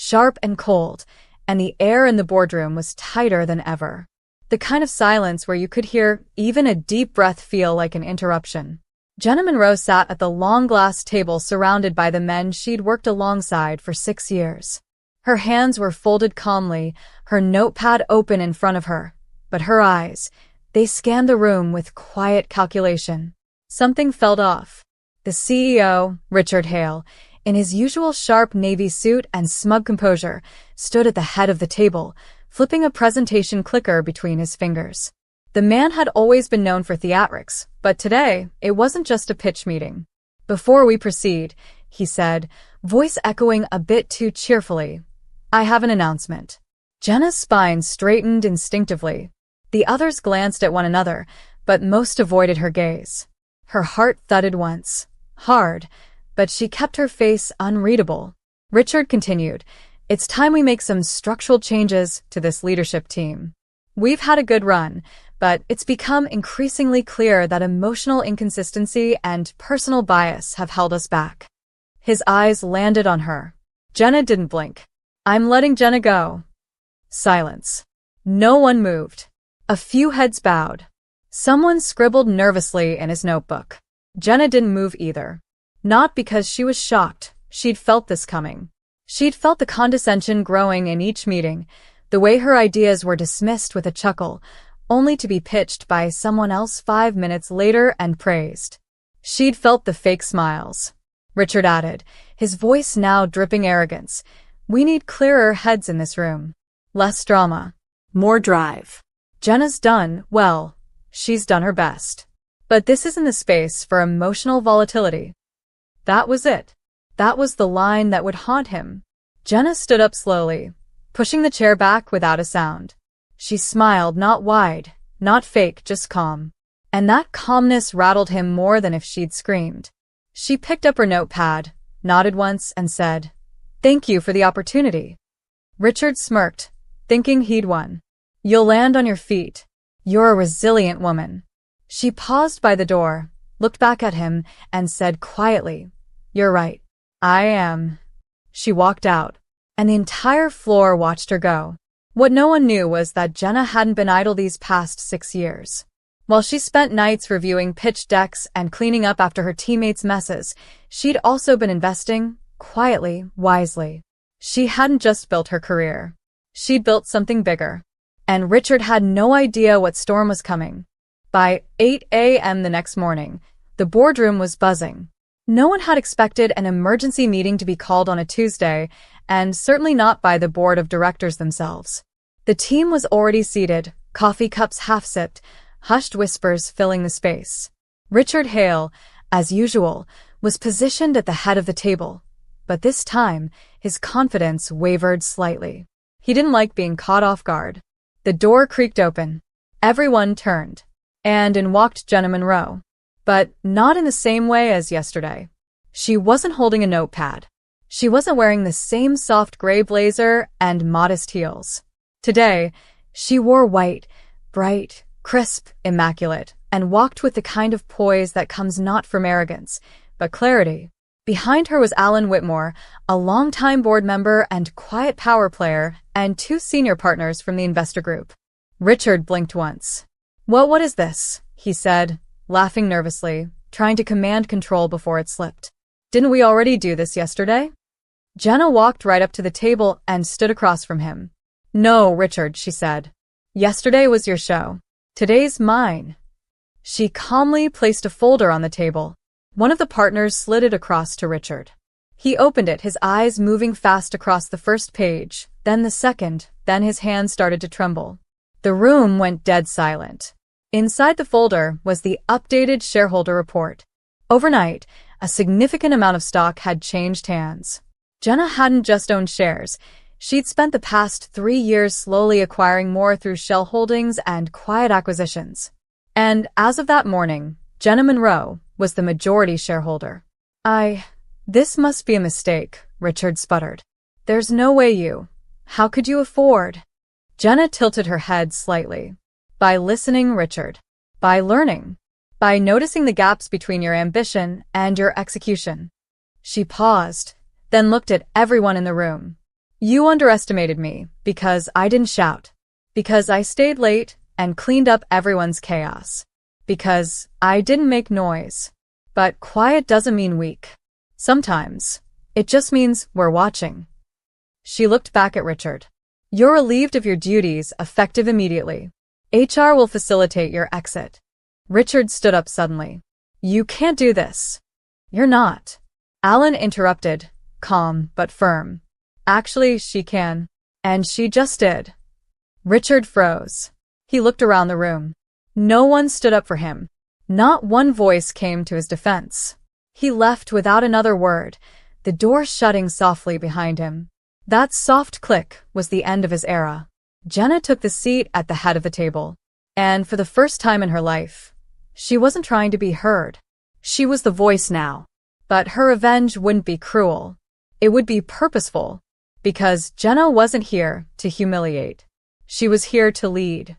sharp and cold, and the air in the boardroom was tighter than ever. The kind of silence where you could hear even a deep breath feel like an interruption. Jenna Monroe sat at the long glass table surrounded by the men she'd worked alongside for 6 years. Her hands were folded calmly, her notepad open in front of her, but her eyes, they scanned the room with quiet calculation. Something felt off. The CEO, Richard Hale, in his usual sharp navy suit and smug composure, stood at the head of the table, flipping a presentation clicker between his fingers. The man had always been known for theatrics, but today, it wasn't just a pitch meeting. "Before we proceed," he said, voice echoing a bit too cheerfully, "I have an announcement." Jenna's spine straightened instinctively. The others glanced at one another, but most avoided her gaze. Her heart thudded once, hard, but she kept her face unreadable. Richard continued, "It's time we make some structural changes to this leadership team. We've had a good run, but it's become increasingly clear that emotional inconsistency and personal bias have held us back." His eyes landed on her. Jenna didn't blink. "I'm letting Jenna go." Silence. No one moved. A few heads bowed. Someone scribbled nervously in his notebook. Jenna didn't move either. Not because she was shocked. She'd felt this coming. She'd felt the condescension growing in each meeting, the way her ideas were dismissed with a chuckle, only to be pitched by someone else 5 minutes later and praised. She'd felt the fake smiles. Richard added, his voice now dripping arrogance, "We need clearer heads in this room. Less drama. More drive. Jenna's done, well, she's done her best. But this isn't the space for emotional volatility." That was it. That was the line that would haunt him. Jenna stood up slowly, pushing the chair back without a sound. She smiled, not wide, not fake, just calm. And that calmness rattled him more than if she'd screamed. She picked up her notepad, nodded once, and said, "Thank you for the opportunity." Richard smirked, thinking he'd won. "You'll land on your feet. You're a resilient woman." She paused by the door, looked back at him, and said quietly, "You're right. I am." She walked out, and the entire floor watched her go. What no one knew was that Jenna hadn't been idle these past 6 years. While she spent nights reviewing pitch decks and cleaning up after her teammates' messes, she'd also been investing, quietly, wisely. She hadn't just built her career. She'd built something bigger. And Richard had no idea what storm was coming. By 8 a.m. the next morning, the boardroom was buzzing. No one had expected an emergency meeting to be called on a Tuesday, and certainly not by the board of directors themselves. The team was already seated, coffee cups half-sipped, hushed whispers filling the space. Richard Hale, as usual, was positioned at the head of the table, but this time his confidence wavered slightly. He didn't like being caught off guard. The door creaked open. Everyone turned, and in walked Jenna Monroe. But not in the same way as yesterday. She wasn't holding a notepad. She wasn't wearing the same soft gray blazer and modest heels. Today, she wore white, bright, crisp, immaculate, and walked with the kind of poise that comes not from arrogance, but clarity. Behind her was Alan Whitmore, a longtime board member and quiet power player, and 2 senior partners from the investor group. Richard blinked once. What is this?" he said, laughing nervously, trying to command control before it slipped. "Didn't we already do this yesterday?" Jenna walked right up to the table and stood across from him. "No, Richard," she said. "Yesterday was your show. Today's mine." She calmly placed a folder on the table. One of the partners slid it across to Richard. He opened it, his eyes moving fast across the first page, then the second, then his hand started to tremble. The room went dead silent. Inside the folder was the updated shareholder report. Overnight, a significant amount of stock had changed hands. Jenna hadn't just owned shares. She'd spent the past 3 years slowly acquiring more through shell holdings and quiet acquisitions. And as of that morning, Jenna Monroe was the majority shareholder. This must be a mistake," Richard sputtered. "There's no way how could you afford?" Jenna tilted her head slightly. "By listening, Richard. By learning. By noticing the gaps between your ambition and your execution." She paused, then looked at everyone in the room. You underestimated me because I didn't shout, because I stayed late and cleaned up everyone's chaos, because I didn't make noise. But quiet doesn't mean weak. Sometimes, it just means we're watching. She looked back at Richard. You're relieved of your duties, effective immediately. HR will facilitate your exit. Richard stood up suddenly. You can't do this. You're not. Alan interrupted, calm but firm. Actually, she can. And she just did. Richard froze. He looked around the room. No one stood up for him. Not one voice came to his defense. He left without another word, the door shutting softly behind him. That soft click was the end of his era. Jenna took the seat at the head of the table. And for the first time in her life, she wasn't trying to be heard. She was the voice now. But her revenge wouldn't be cruel. It would be purposeful. Because Jenna wasn't here to humiliate. She was here to lead.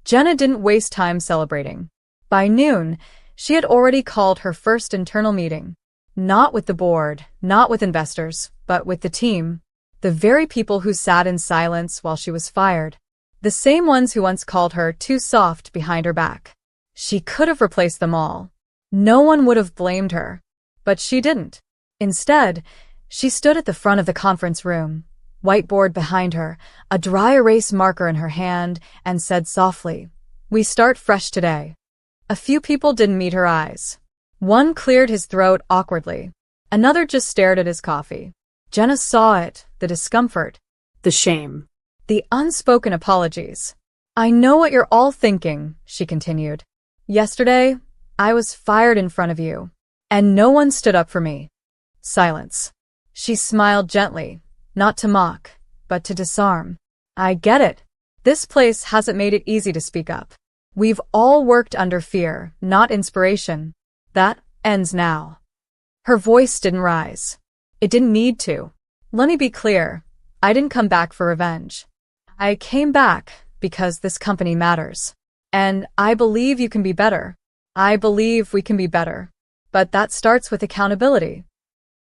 Jenna didn't waste time celebrating. By noon, she had already called her first internal meeting. Not with the board, not with investors, but with the team. The very people who sat in silence while she was fired. The same ones who once called her too soft behind her back. She could have replaced them all. No one would have blamed her. But she didn't. Instead, she stood at the front of the conference room, whiteboard behind her, a dry erase marker in her hand, and said softly, "We start fresh today." A few people didn't meet her eyes. One cleared his throat awkwardly. Another just stared at his coffee. Jenna saw it, the discomfort, the shame, the unspoken apologies. I know what you're all thinking, she continued. Yesterday, I was fired in front of you, and no one stood up for me. Silence. She smiled gently, not to mock, but to disarm. I get it. This place hasn't made it easy to speak up. We've all worked under fear, not inspiration. That ends now. Her voice didn't rise. It didn't need to. Let me be clear. I didn't come back for revenge. I came back because this company matters. And I believe you can be better. I believe we can be better. But that starts with accountability.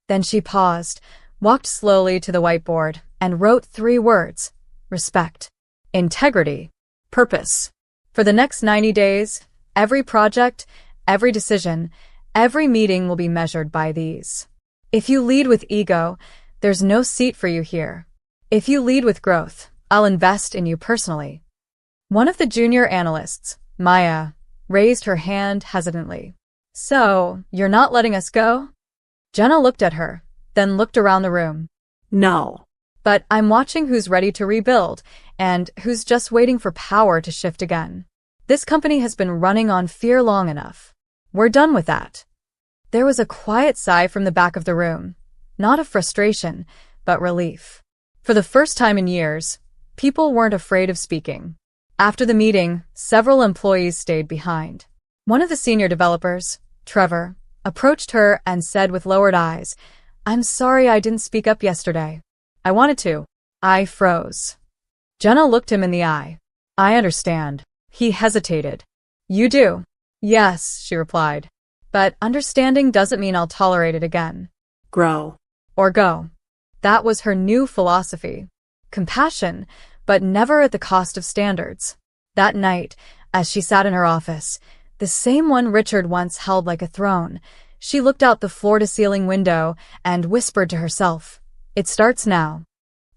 Then she paused, walked slowly to the whiteboard, and wrote 3 words: respect, integrity, purpose. For the next 90 days, every project, every decision, every meeting will be measured by these. If you lead with ego, there's no seat for you here. If you lead with growth, I'll invest in you personally. One of the junior analysts, Maya, raised her hand hesitantly. So, you're not letting us go? Jenna looked at her, then looked around the room. No. But I'm watching who's ready to rebuild, and who's just waiting for power to shift again. This company has been running on fear long enough. We're done with that. There was a quiet sigh from the back of the room. Not of frustration, but relief. For the first time in years, people weren't afraid of speaking. After the meeting, several employees stayed behind. One of the senior developers, Trevor, approached her and said with lowered eyes, "I'm sorry I didn't speak up yesterday. I wanted to." I froze. Jenna looked him in the eye. "I understand." He hesitated. "You do?" "Yes," she replied. "But understanding doesn't mean I'll tolerate it again." Grow. Or go. That was her new philosophy. Compassion, but never at the cost of standards. That night, as she sat in her office, the same one Richard once held like a throne, she looked out the floor-to-ceiling window and whispered to herself, "It starts now."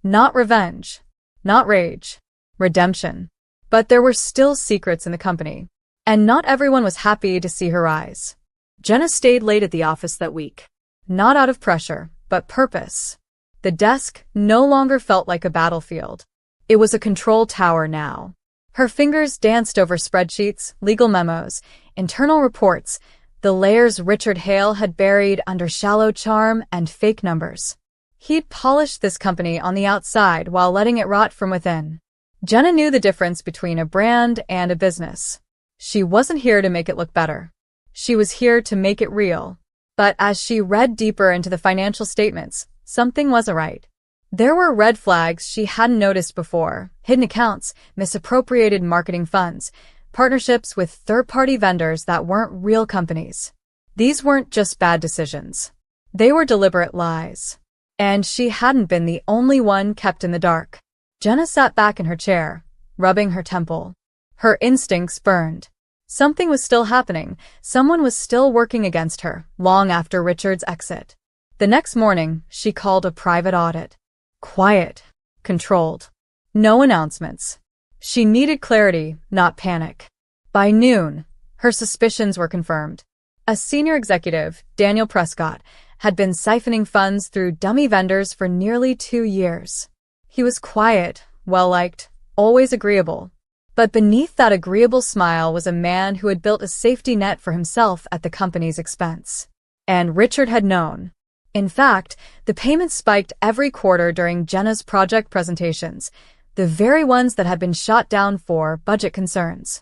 Not revenge. Not rage. Redemption. But there were still secrets in the company. And not everyone was happy to see her rise. Jenna stayed late at the office that week. Not out of pressure, but purpose. The desk no longer felt like a battlefield. It was a control tower now. Her fingers danced over spreadsheets, legal memos, internal reports, the layers Richard Hale had buried under shallow charm and fake numbers. He'd polished this company on the outside while letting it rot from within. Jenna knew the difference between a brand and a business. She wasn't here to make it look better. She was here to make it real. But as she read deeper into the financial statements, something wasn't right. There were red flags she hadn't noticed before: hidden accounts, misappropriated marketing funds, partnerships with third-party vendors that weren't real companies. These weren't just bad decisions. They were deliberate lies. And she hadn't been the only one kept in the dark. Jenna sat back in her chair, rubbing her temple. Her instincts burned. Something was still happening. Someone was still working against her, long after Richard's exit. The next morning, she called a private audit. Quiet. Controlled. No announcements. She needed clarity, not panic. By noon, her suspicions were confirmed. A senior executive, Daniel Prescott, had been siphoning funds through dummy vendors for nearly 2 years. He was quiet, well-liked, always agreeable. But beneath that agreeable smile was a man who had built a safety net for himself at the company's expense. And Richard had known. In fact, the payments spiked every quarter during Jenna's project presentations, the very ones that had been shot down for budget concerns.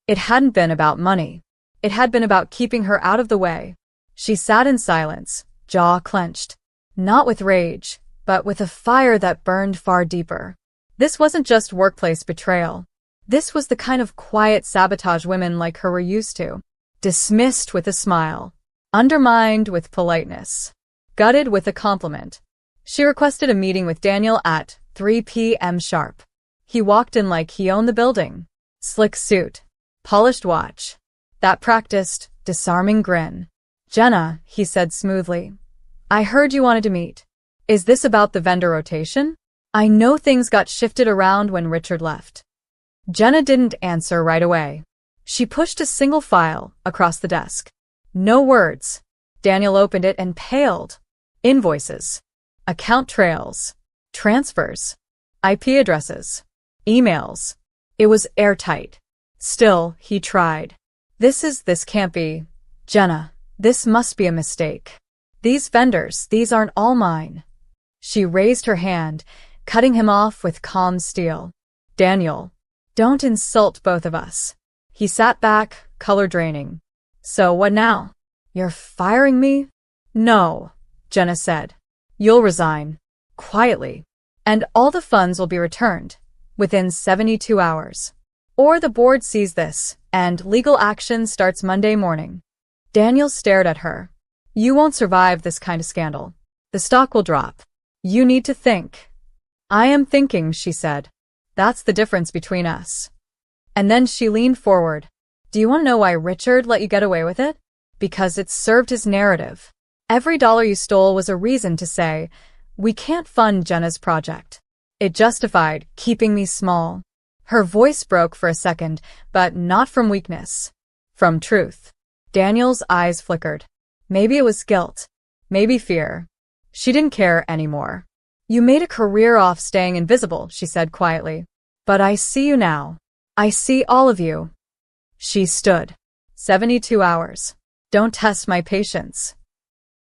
It hadn't been about money. It had been about keeping her out of the way. She sat in silence, jaw clenched. Not with rage, but with a fire that burned far deeper. This wasn't just workplace betrayal. This was the kind of quiet sabotage women like her were used to. Dismissed with a smile. Undermined with politeness. Gutted with a compliment. She requested a meeting with Daniel at 3 p.m. sharp. He walked in like he owned the building. Slick suit. Polished watch. That practiced, disarming grin. "Jenna," he said smoothly. "I heard you wanted to meet. Is this about the vendor rotation? I know things got shifted around when Richard left." Jenna didn't answer right away. She pushed a single file across the desk. No words. Daniel opened it and paled. Invoices. Account trails. Transfers. IP addresses. Emails. It was airtight. Still, he tried. This can't be. Jenna, this must be a mistake. These vendors, these aren't all mine." She raised her hand, cutting him off with calm steel. "Daniel, don't insult both of us." He sat back, color draining. "So what now? You're firing me?" "No," Jenna said. "You'll resign. Quietly. And all the funds will be returned. Within 72 hours. Or the board sees this, and legal action starts Monday morning." Daniel stared at her. "You won't survive this kind of scandal. The stock will drop. You need to think." "I am thinking," she said. "That's the difference between us." And then she leaned forward. "Do you want to know why Richard let you get away with it? Because it served his narrative. Every dollar you stole was a reason to say, 'We can't fund Jenna's project.' It justified keeping me small." Her voice broke for a second, but not from weakness. From truth. Daniel's eyes flickered. Maybe it was guilt. Maybe fear. She didn't care anymore. "You made a career off staying invisible," she said quietly. "But I see you now. I see all of you." She stood. 72 hours. Don't test my patience.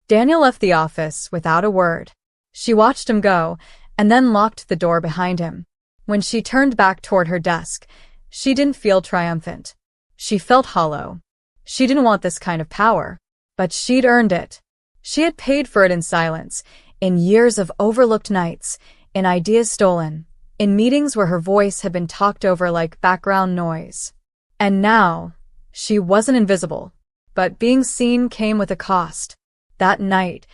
Daniel left the office without a word. She watched him go, and then locked the door behind him. When she turned back toward her desk, she didn't feel triumphant. She felt hollow. She didn't want this kind of power, but she'd earned it. She had paid for it in silence, in years of overlooked nights, in ideas stolen, in meetings where her voice had been talked over like background noise. And now, she wasn't invisible, but being seen came with a cost. That night,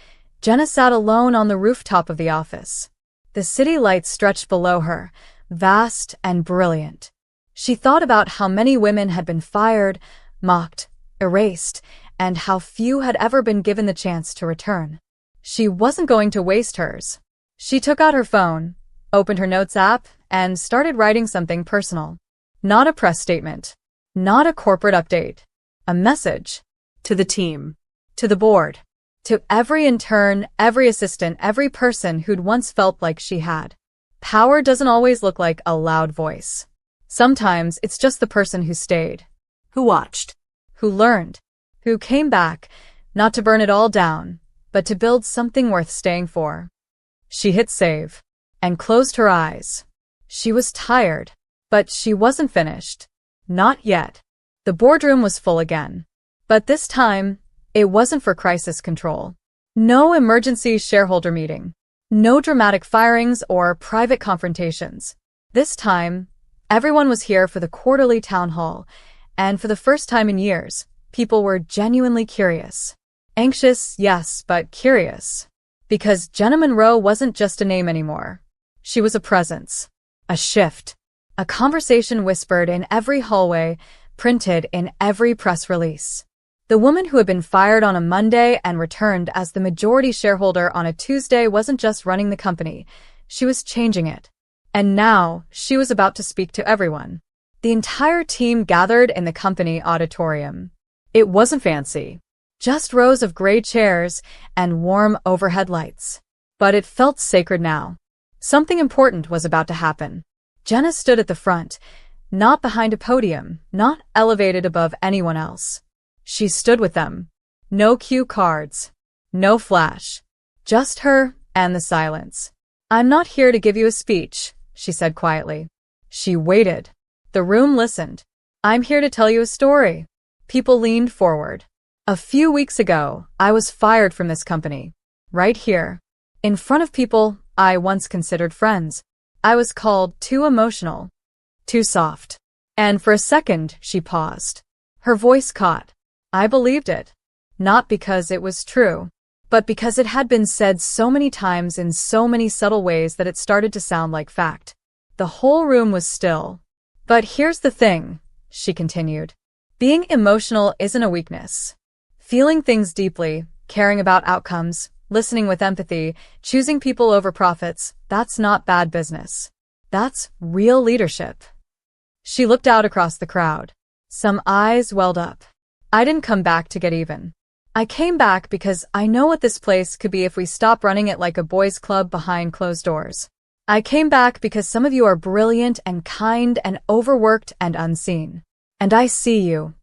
Jenna sat alone on the rooftop of the office. The city lights stretched below her, vast and brilliant. She thought about how many women had been fired, mocked, erased, and how few had ever been given the chance to return. She wasn't going to waste hers. She took out her phone, opened her notes app, and started writing something personal. Not a press statement. Not a corporate update. A message. To the team. To the board. To every intern, every assistant, every person who'd once felt like she had. Power doesn't always look like a loud voice. Sometimes it's just the person who stayed. Who watched. Who learned. Who came back, not to burn it all down, but to build something worth staying for. She hit save. And closed her eyes. She was tired. But she wasn't finished. Not yet. The boardroom was full again. But this time, it wasn't for crisis control. No emergency shareholder meeting. No dramatic firings or private confrontations. This time, everyone was here for the quarterly town hall, and for the first time in years, people were genuinely curious. Anxious, yes, but curious. Because Jenna Monroe wasn't just a name anymore. She was a presence. A shift. A conversation whispered in every hallway, printed in every press release. The woman who had been fired on a Monday and returned as the majority shareholder on a Tuesday wasn't just running the company, she was changing it. And now, she was about to speak to everyone. The entire team gathered in the company auditorium. It wasn't fancy. Just rows of gray chairs and warm overhead lights. But it felt sacred now. Something important was about to happen. Jenna stood at the front, not behind a podium, not elevated above anyone else. She stood with them. No cue cards. No flash. Just her and the silence. "I'm not here to give you a speech," she said quietly. She waited. The room listened. "I'm here to tell you a story." People leaned forward. "A few weeks ago, I was fired from this company. Right here. In front of people I once considered friends. I was called too emotional. Too soft." And for a second, she paused. Her voice caught. I believed it. Not because it was true, but because it had been said so many times in so many subtle ways that it started to sound like fact. The whole room was still. "But here's the thing," she continued. "Being emotional isn't a weakness. Feeling things deeply, caring about outcomes, listening with empathy, choosing people over profits, that's not bad business. That's real leadership." She looked out across the crowd. Some eyes welled up. "I didn't come back to get even. I came back because I know what this place could be if we stop running it like a boys' club behind closed doors. I came back because some of you are brilliant and kind and overworked and unseen. And I see you."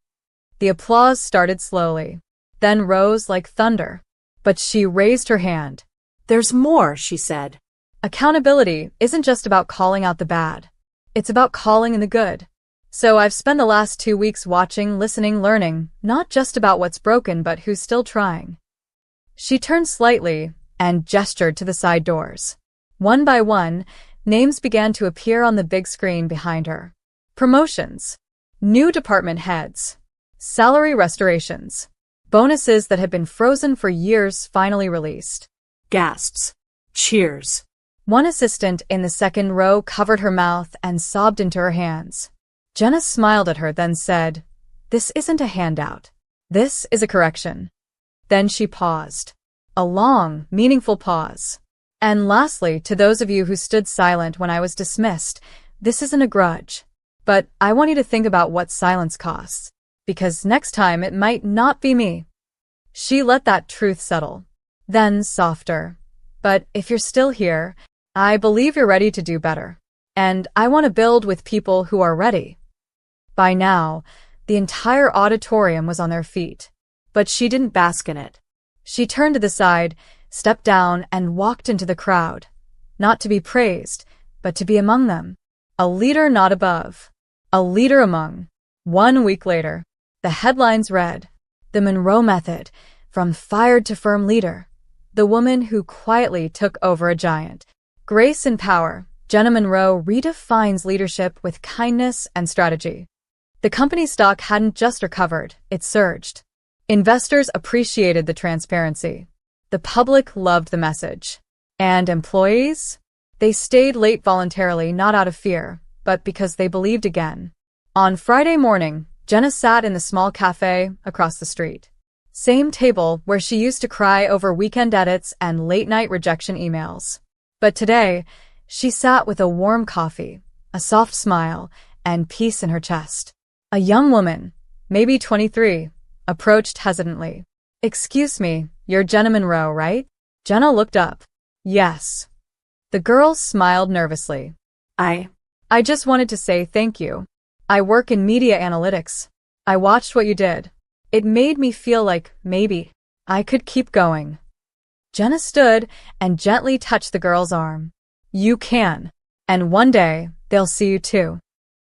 The applause started slowly, then rose like thunder. But she raised her hand. "There's more," she said. "Accountability isn't just about calling out the bad. It's about calling in the good. So I've spent the last 2 weeks watching, listening, learning, not just about what's broken but who's still trying." She turned slightly and gestured to the side doors. One by one, names began to appear on the big screen behind her. Promotions. New department heads. Salary restorations. Bonuses that had been frozen for years finally released. Gasps. Cheers. One assistant in the second row covered her mouth and sobbed into her hands. Jenna smiled at her, then said, "This isn't a handout. This is a correction." Then she paused. A long, meaningful pause. "And lastly, to those of you who stood silent when I was dismissed, this isn't a grudge. But I want you to think about what silence costs. Because next time it might not be me." She let that truth settle. Then softer. "But if you're still here, I believe you're ready to do better. And I want to build with people who are ready." By now, the entire auditorium was on their feet. But she didn't bask in it. She turned to the side, stepped down, and walked into the crowd. Not to be praised, but to be among them. A leader not above. A leader among. 1 week later, the headlines read, "The Monroe Method, from fired to firm leader. The woman who quietly took over a giant. Grace and power. Jenna Monroe redefines leadership with kindness and strategy." The company stock hadn't just recovered, it surged. Investors appreciated the transparency. The public loved the message. And employees? They stayed late voluntarily, not out of fear, but because they believed again. On Friday morning, Jenna sat in the small cafe across the street. Same table where she used to cry over weekend edits and late-night rejection emails. But today, she sat with a warm coffee, a soft smile, and peace in her chest. A young woman, maybe 23, approached hesitantly. "Excuse me, you're Jenna Monroe, right?" Jenna looked up. "Yes." The girl smiled nervously. I just wanted to say thank you. I work in media analytics. I watched what you did. It made me feel like maybe I could keep going." Jenna stood and gently touched the girl's arm. "You can. And one day, they'll see you too."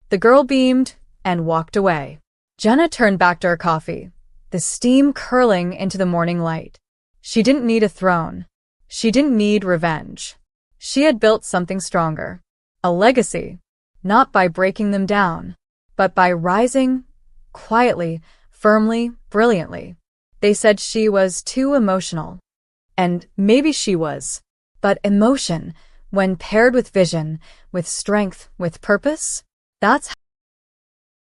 The girl beamed and walked away. Jenna turned back to her coffee, the steam curling into the morning light. She didn't need a throne. She didn't need revenge. She had built something stronger. A legacy. Not by breaking them down, but by rising, quietly, firmly, brilliantly. They said she was too emotional. And maybe she was. But emotion, when paired with vision, with strength, with purpose, that's